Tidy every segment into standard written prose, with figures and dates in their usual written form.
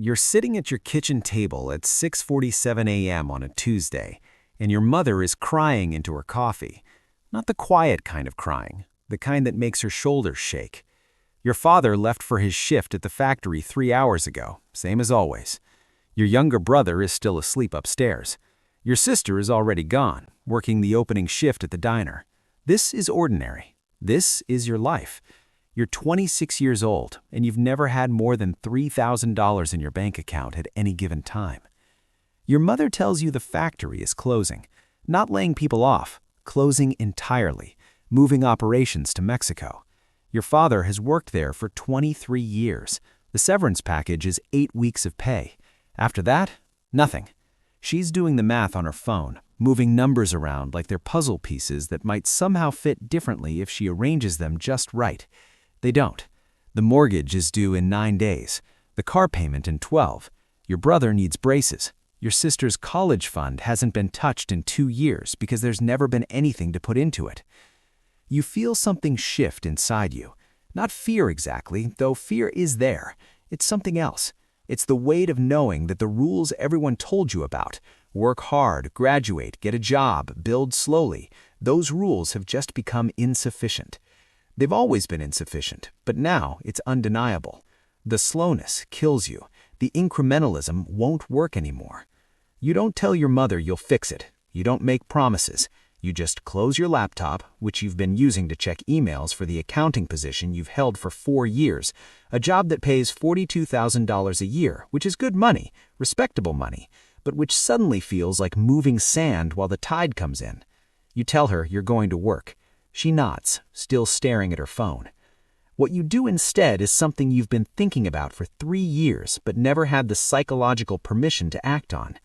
You're sitting at your kitchen table at 6:47 a.m. on a Tuesday, and your mother is crying into her coffee. Not the quiet kind of crying, the kind that makes her shoulders shake. Your father left for his shift at the factory 3 hours ago, same as always. Your younger brother is still asleep upstairs. Your sister is already gone, working the opening shift at the diner. This is ordinary. This is your life. You're 26 years old, and you've never had more than $3,000 in your bank account at any given time. Your mother tells you the factory is closing, not laying people off, closing entirely, moving operations to Mexico. Your father has worked there for 23 years. The severance package is 8 weeks of pay. After that, nothing. She's doing the math on her phone, moving numbers around like they're puzzle pieces that might somehow fit differently if she arranges them just right. They don't. The mortgage is due in 9 days, the car payment in 12. Your brother needs braces. Your sister's college fund hasn't been touched in 2 years because there's never been anything to put into it. You feel something shift inside you. Not fear exactly, though fear is there. It's something else. It's the weight of knowing that the rules everyone told you about, work hard, graduate, get a job, build slowly, those rules have just become insufficient. They've always been insufficient, but now it's undeniable. The slowness kills you. The incrementalism won't work anymore. You don't tell your mother you'll fix it. You don't make promises. You just close your laptop, which you've been using to check emails for the accounting position you've held for 4 years, a job that pays $42,000 a year, which is good money, respectable money, but which suddenly feels like moving sand while the tide comes in. You tell her you're going to work. She nods, still staring at her phone. What you do instead is something you've been thinking about for 3 years but never had the psychological permission to act on.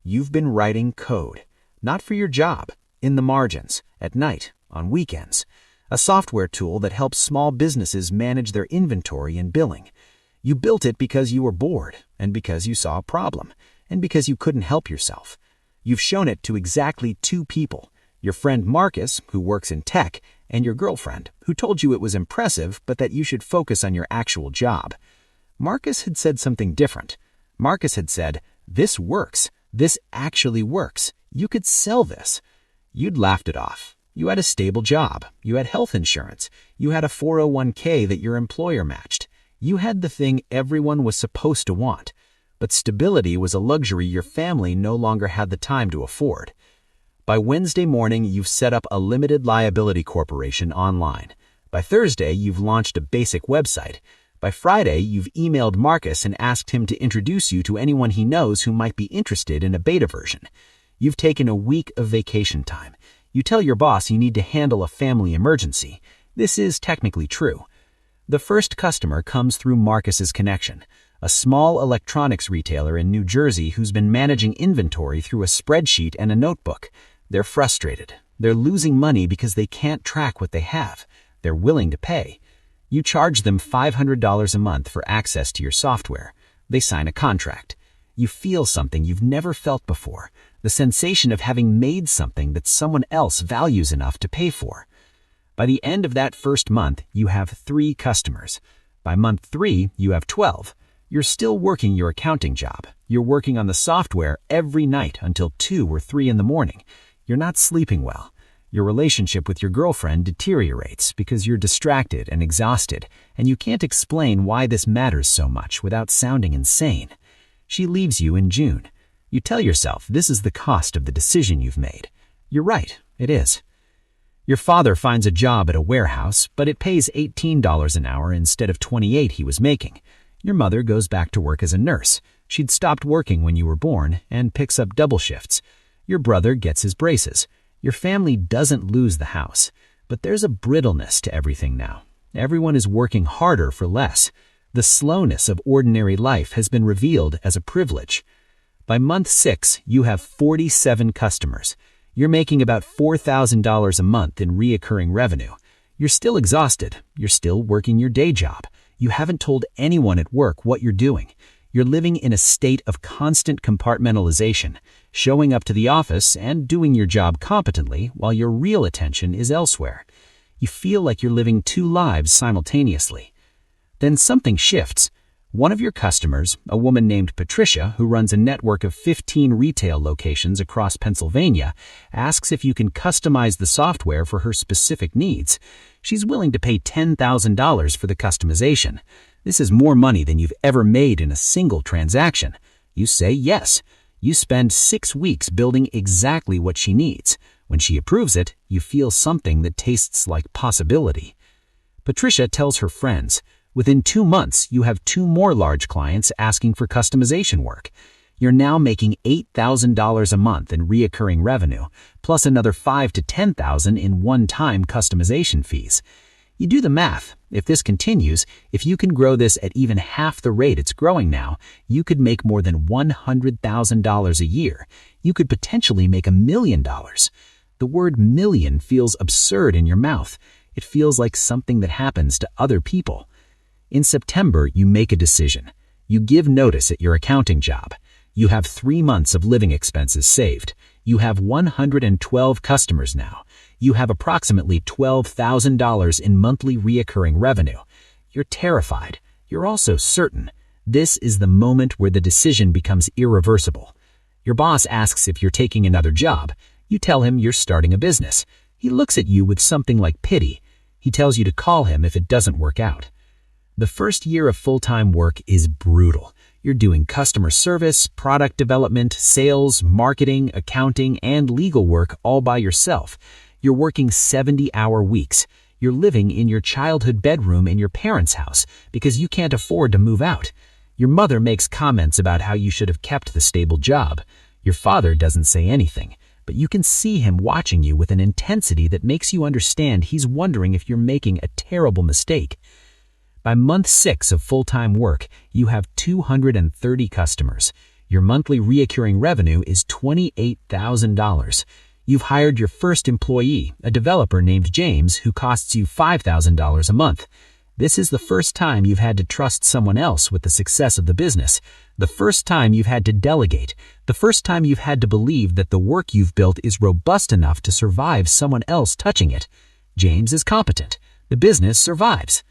You've been writing code, not for your job, in the margins, at night, on weekends, a software tool that helps small businesses manage their inventory and billing. You built it because you were bored, and because you saw a problem, and because you couldn't help yourself. You've shown it to exactly 2 people. Your friend Marcus, who works in tech, and your girlfriend, who told you it was impressive but that you should focus on your actual job. Marcus had said something different. Marcus had said, "This works. This actually works. You could sell this." You'd laughed it off. You had a stable job. You had health insurance. You had a 401k that your employer matched. You had the thing everyone was supposed to want. But stability was a luxury your family no longer had the time to afford. By Wednesday morning, you've set up a limited liability corporation online. By Thursday, you've launched a basic website. By Friday, you've emailed Marcus and asked him to introduce you to anyone he knows who might be interested in a beta version. You've taken a week of vacation time. You tell your boss you need to handle a family emergency. This is technically true. The first customer comes through Marcus's connection, a small electronics retailer in New Jersey who's been managing inventory through a spreadsheet and a notebook. They're frustrated. They're losing money because they can't track what they have. They're willing to pay. You charge them $500 a month for access to your software. They sign a contract. You feel something you've never felt before, the sensation of having made something that someone else values enough to pay for. By the end of that first month, you have 3 customers. By month 3, you have 12. You're still working your accounting job. You're working on the software every night until 2 or 3 in the morning. You're not sleeping well. Your relationship with your girlfriend deteriorates because you're distracted and exhausted, and you can't explain why this matters so much without sounding insane. She leaves you in June. You tell yourself this is the cost of the decision you've made. You're right, it is. Your father finds a job at a warehouse, but it pays $18 an hour instead of $28 he was making. Your mother goes back to work as a nurse. She'd stopped working when you were born and picks up double shifts. Your brother gets his braces. Your family doesn't lose the house, but there's a brittleness to everything now. Everyone is working harder for less. The slowness of ordinary life has been revealed as a privilege. By month 6, you have 47 customers. You're making about $4,000 a month in reoccurring revenue. You're still exhausted. You're still working your day job. You haven't told anyone at work what you're doing. You're living in a state of constant compartmentalization, showing up to the office and doing your job competently while your real attention is elsewhere. You feel like you're living 2 lives simultaneously. Then something shifts. One of your customers, a woman named Patricia who runs a network of 15 retail locations across Pennsylvania, asks if you can customize the software for her specific needs. She's willing to pay $10,000 for the customization. This is more money than you've ever made in a single transaction. You say yes. You spend 6 weeks building exactly what she needs. When she approves it, you feel something that tastes like possibility. Patricia tells her friends, within 2 months, you have 2 more large clients asking for customization work. You're now making $8,000 a month in recurring revenue, plus another $5,000 to $10,000 in one-time customization fees. You do the math. If this continues, if you can grow this at even half the rate it's growing now, you could make more than $100,000 a year. You could potentially make $1 million. The word million feels absurd in your mouth. It feels like something that happens to other people. In September, you make a decision. You give notice at your accounting job. You have 3 months of living expenses saved. You have 112 customers now. You have approximately $12,000 in monthly recurring revenue. You're terrified. You're also certain. This is the moment where the decision becomes irreversible. Your boss asks if you're taking another job. You tell him you're starting a business. He looks at you with something like pity. He tells you to call him if it doesn't work out. The first year of full-time work is brutal. You're doing customer service, product development, sales, marketing, accounting, and legal work all by yourself. You're working 70-hour weeks. You're living in your childhood bedroom in your parents' house because you can't afford to move out. Your mother makes comments about how you should have kept the stable job. Your father doesn't say anything, but you can see him watching you with an intensity that makes you understand he's wondering if you're making a terrible mistake. By month 6 of full-time work, you have 230 customers. Your monthly recurring revenue is $28,000. You've hired your first employee, a developer named James, who costs you $5,000 a month. This is the first time you've had to trust someone else with the success of the business. The first time you've had to delegate. The first time you've had to believe that the work you've built is robust enough to survive someone else touching it. James is competent. The business survives.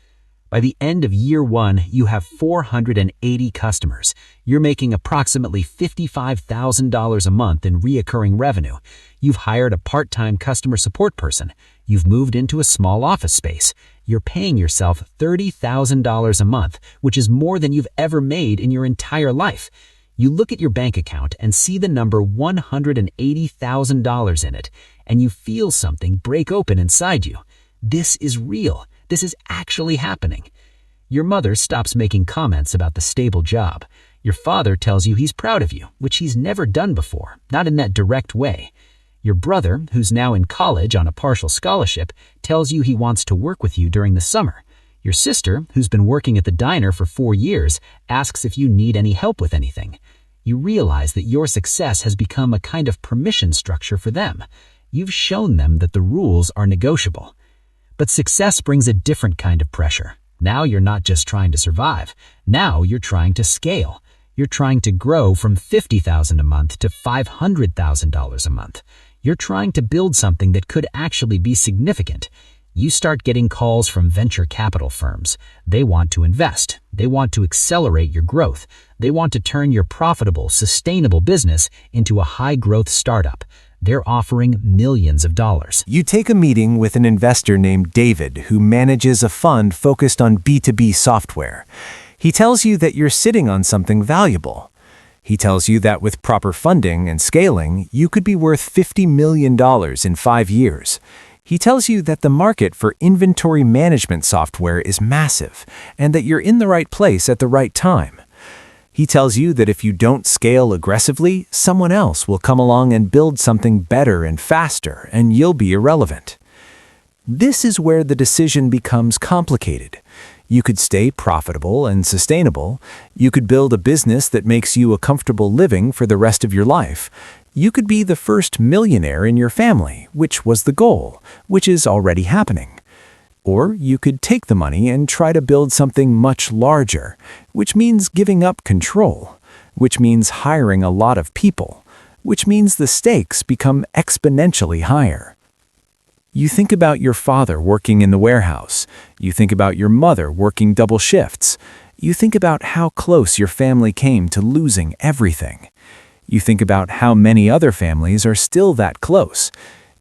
By the end of year 1, you have 480 customers. You're making approximately $55,000 a month in recurring revenue. You've hired a part-time customer support person. You've moved into a small office space. You're paying yourself $30,000 a month, which is more than you've ever made in your entire life. You look at your bank account and see the number $180,000 in it, and you feel something break open inside you. This is real. This is actually happening. Your mother stops making comments about the stable job. Your father tells you he's proud of you, which he's never done before, not in that direct way. Your brother, who's now in college on a partial scholarship, tells you he wants to work with you during the summer. Your sister, who's been working at the diner for 4 years, asks if you need any help with anything. You realize that your success has become a kind of permission structure for them. You've shown them that the rules are negotiable. But success brings a different kind of pressure. Now you're not just trying to survive. Now you're trying to scale. You're trying to grow from $50,000 a month to $500,000 a month. You're trying to build something that could actually be significant. You start getting calls from venture capital firms. They want to invest. They want to accelerate your growth. They want to turn your profitable, sustainable business into a high-growth startup. They're offering millions of dollars. You take a meeting with an investor named David who manages a fund focused on B2B software. He tells you that you're sitting on something valuable. He tells you that with proper funding and scaling, you could be worth $50 million in 5 years. He tells you that the market for inventory management software is massive and that you're in the right place at the right time. He tells you that if you don't scale aggressively, someone else will come along and build something better and faster, and you'll be irrelevant. This is where the decision becomes complicated. You could stay profitable and sustainable. You could build a business that makes you a comfortable living for the rest of your life. You could be the first millionaire in your family, which was the goal, which is already happening. Or you could take the money and try to build something much larger, which means giving up control, which means hiring a lot of people, which means the stakes become exponentially higher. You think about your father working in the warehouse. You think about your mother working double shifts. You think about how close your family came to losing everything. You think about how many other families are still that close.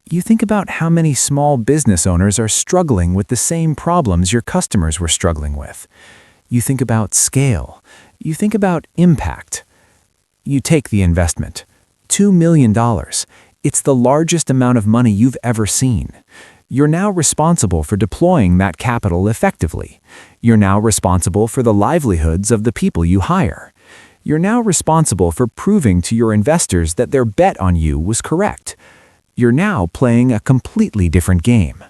You think about how many small business owners are struggling with the same problems your customers were struggling with. You think about scale. You think about impact. You take the investment. $2 million. It's the largest amount of money you've ever seen. You're now responsible for deploying that capital effectively. You're now responsible for the livelihoods of the people you hire. You're now responsible for proving to your investors that their bet on you was correct. You're now playing a completely different game.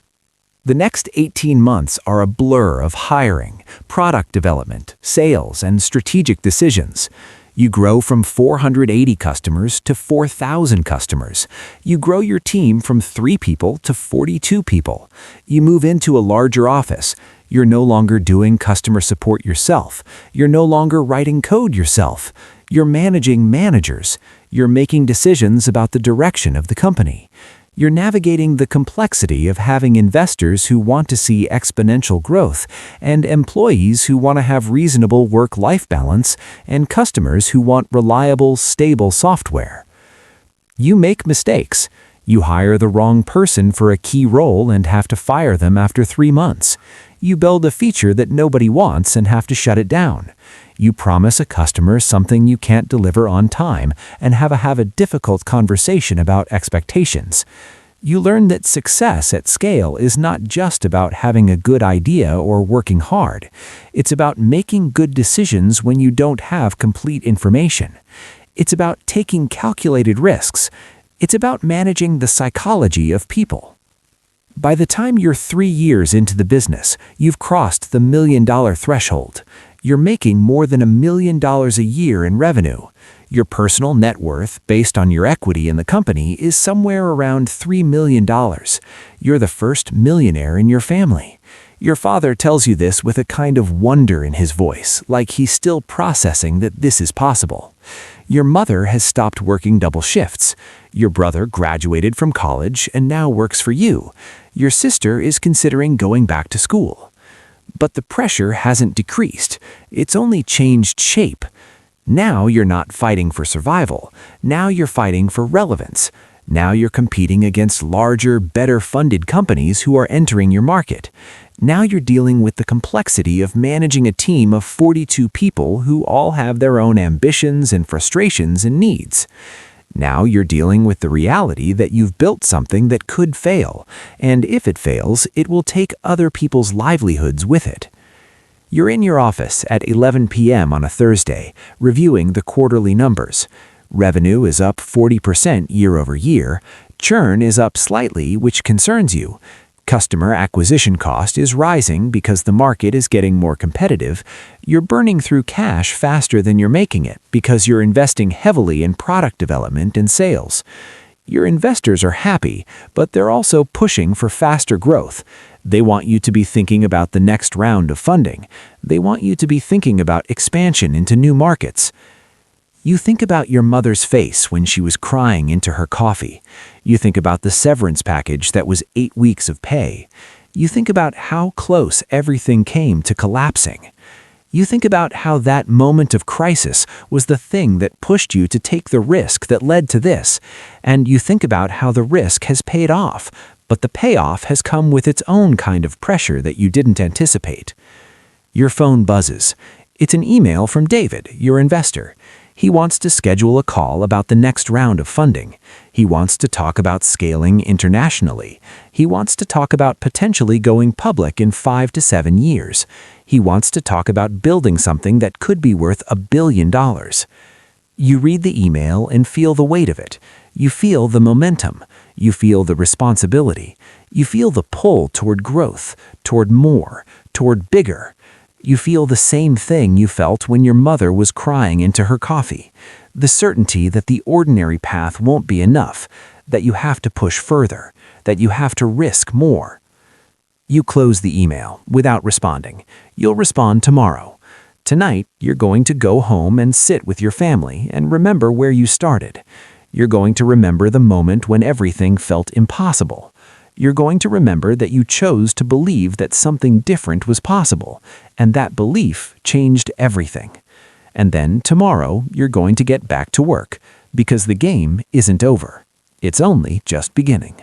The next 18 months are a blur of hiring, product development, sales, and strategic decisions. You grow from 480 customers to 4,000 customers. You grow your team from 3 people to 42 people. You move into a larger office. You're no longer doing customer support yourself. You're no longer writing code yourself. You're managing managers. You're making decisions about the direction of the company. You're navigating the complexity of having investors who want to see exponential growth, and employees who want to have reasonable work-life balance, and customers who want reliable, stable software. You make mistakes. You hire the wrong person for a key role and have to fire them after 3 months. You build a feature that nobody wants and have to shut it down. You promise a customer something you can't deliver on time and have a difficult conversation about expectations. You learn that success at scale is not just about having a good idea or working hard. It's about making good decisions when you don't have complete information. It's about taking calculated risks. It's about managing the psychology of people. By the time you're 3 years into the business, you've crossed the $1 million threshold. You're making more than $1 million a year in revenue. Your personal net worth, based on your equity in the company, is somewhere around $3 million. You're the first millionaire in your family. Your father tells you this with a kind of wonder in his voice, like he's still processing that this is possible. Your mother has stopped working double shifts. Your brother graduated from college and now works for you. Your sister is considering going back to school. But the pressure hasn't decreased. It's only changed shape. Now you're not fighting for survival. Now you're fighting for relevance. Now you're competing against larger, better-funded companies who are entering your market. Now you're dealing with the complexity of managing a team of 42 people who all have their own ambitions and frustrations and needs. Now you're dealing with the reality that you've built something that could fail, and if it fails, it will take other people's livelihoods with it. You're in your office at 11 p.m. on a Thursday, reviewing the quarterly numbers. Revenue is up 40% year over year. Churn is up slightly, which concerns you. Customer acquisition cost is rising because the market is getting more competitive. You're burning through cash faster than you're making it because you're investing heavily in product development and sales. Your investors are happy, but they're also pushing for faster growth. They want you to be thinking about the next round of funding. They want you to be thinking about expansion into new markets. You think about your mother's face when she was crying into her coffee. You think about the severance package that was 8 weeks of pay. You think about how close everything came to collapsing. You think about how that moment of crisis was the thing that pushed you to take the risk that led to this. And you think about how the risk has paid off, but the payoff has come with its own kind of pressure that you didn't anticipate. Your phone buzzes. It's an email from David, your investor. He wants to schedule a call about the next round of funding. He wants to talk about scaling internationally. He wants to talk about potentially going public in 5 to 7 years. He wants to talk about building something that could be worth $1 billion. You read the email and feel the weight of it. You feel the momentum. You feel the responsibility. You feel the pull toward growth, toward more, toward bigger. You feel the same thing you felt when your mother was crying into her coffee. The certainty that the ordinary path won't be enough, that you have to push further, that you have to risk more. You close the email without responding. You'll respond tomorrow. Tonight, you're going to go home and sit with your family and remember where you started. You're going to remember the moment when everything felt impossible. you're going to remember that you chose to believe that something different was possible, and that belief changed everything. And then tomorrow, you're going to get back to work, because the game isn't over. It's only just beginning.